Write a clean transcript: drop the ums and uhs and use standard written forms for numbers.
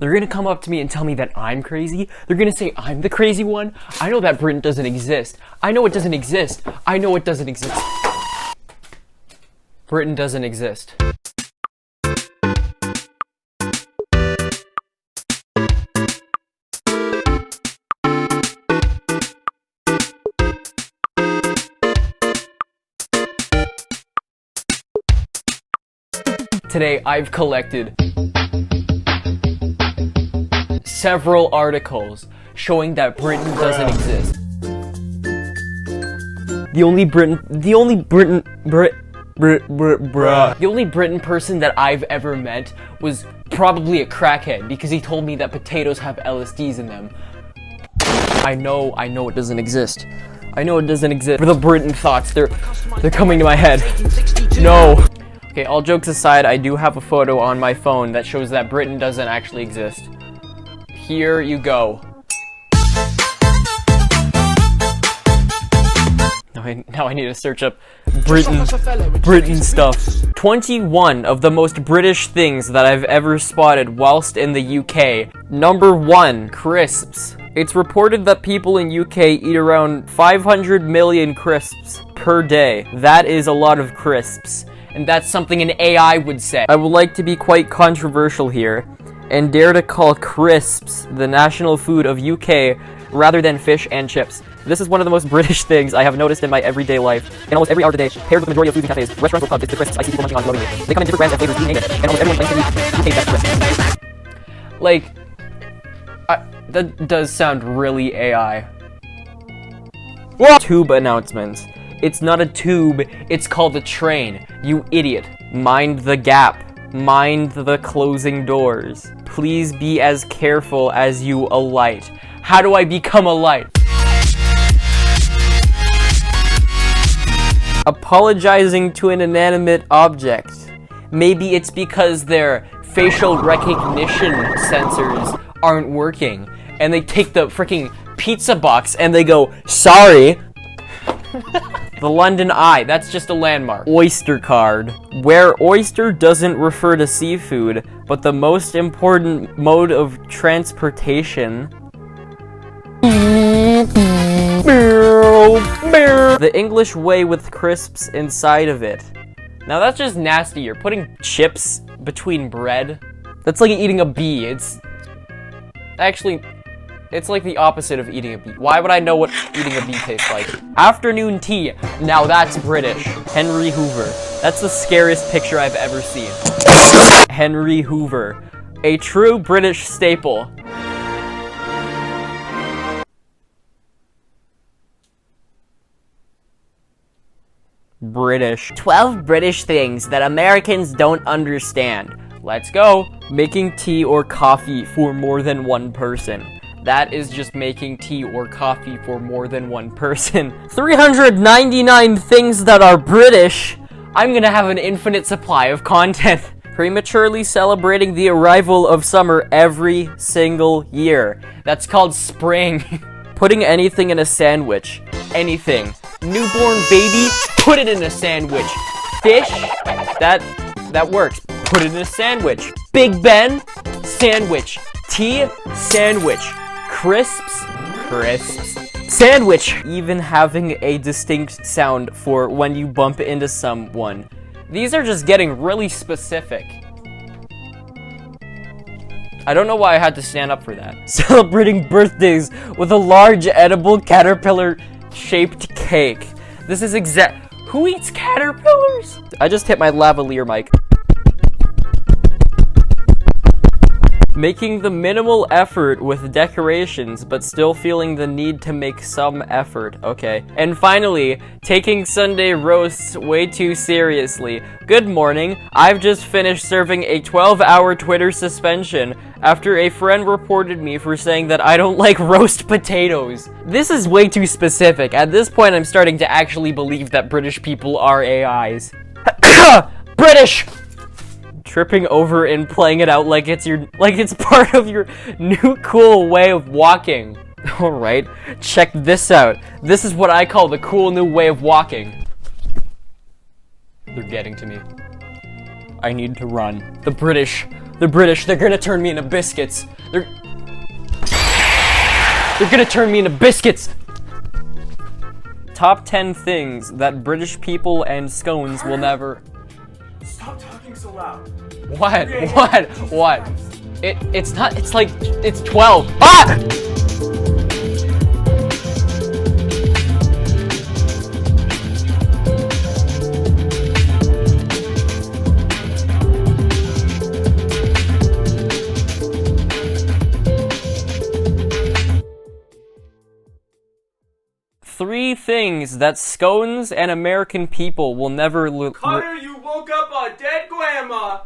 They're gonna come up to me and tell me that I'm crazy. They're gonna say I'm the crazy one. I know that Britain doesn't exist. I know it doesn't exist. I know it doesn't exist. Britain doesn't exist. Today, I've collected several articles showing that Britain doesn't exist. The only Britain person that I've ever met was probably a crackhead because he told me that potatoes have LSDs in them. I know it doesn't exist. I know it doesn't exist. For the Britain thoughts, they're coming to my head. No. Okay, all jokes aside, I do have a photo on my phone that shows that Britain doesn't actually exist. Here you go. Now I need to search up Britain stuff. 21 of the most British things that I've ever spotted whilst in the UK. Number 1, crisps. It's reported that people in UK eat around 500 million crisps per day. That is a lot of crisps. And that's something an AI would say. I would like to be quite controversial here and dare to call crisps the national food of UK rather than fish and chips. This is one of the most British things I have noticed in my everyday life. In almost every hour of the day, paired with the majority of foods in cafes, restaurants or pubs, it's the crisps I see people munching on gloatingly. They come in different brands and flavors being named, and almost everyone claims to eat UK best crisps. Like, that does sound really AI. What? Tube announcements. It's not a tube, it's called a train. You idiot. Mind the gap. Mind the closing doors. Please be as careful as you alight. How do I become a light? Apologizing to an inanimate object. Maybe it's because their facial recognition sensors aren't working. And they take the freaking pizza box and they go, sorry. The London Eye, that's just a landmark. Oyster card. Where oyster doesn't refer to seafood, but the most important mode of transportation. The English way with crisps inside of it. Now that's just nasty. You're putting chips between bread. That's like eating a bee. It's like the opposite of eating a bee. Why would I know what eating a bee tastes like? Afternoon tea. Now that's British. Henry Hoover. That's the scariest picture I've ever seen. Henry Hoover. A true British staple. British. 12 British things that Americans don't understand. Let's go. Making tea or coffee for more than one person. That is just making tea or coffee for more than one person. 399 things that are British. I'm gonna have an infinite supply of content. Prematurely celebrating the arrival of summer every single year. That's called spring. Putting anything in a sandwich. Anything. Newborn baby, put it in a sandwich. Fish, that works. Put it in a sandwich. Big Ben, sandwich. Tea, sandwich. Crisps, sandwich. Even having a distinct sound for when you bump into someone. These are just getting really specific. I don't know why I had to stand up for that. Celebrating birthdays with a large edible caterpillar-shaped cake. This is who eats caterpillars? I just hit my lavalier mic. Making the minimal effort with decorations, but still feeling the need to make some effort. Okay. And finally, taking Sunday roasts way too seriously. Good morning. I've just finished serving a 12-hour Twitter suspension after a friend reported me for saying that I don't like roast potatoes. This is way too specific. At this point, I'm starting to actually believe that British people are AIs. British! Tripping over and playing it out like it's part of your new cool way of walking. Alright, check this out. This is what I call the cool new way of walking. They're getting to me. I need to run. The British The British, they're gonna turn me into biscuits. They're gonna turn me into biscuits! Top 10 things that British people and scones will never... Stop talking so loud. What? It's not, it's like, it's 12. Ah! Three things that scones and American people will never Carter, you woke up a dead grandma!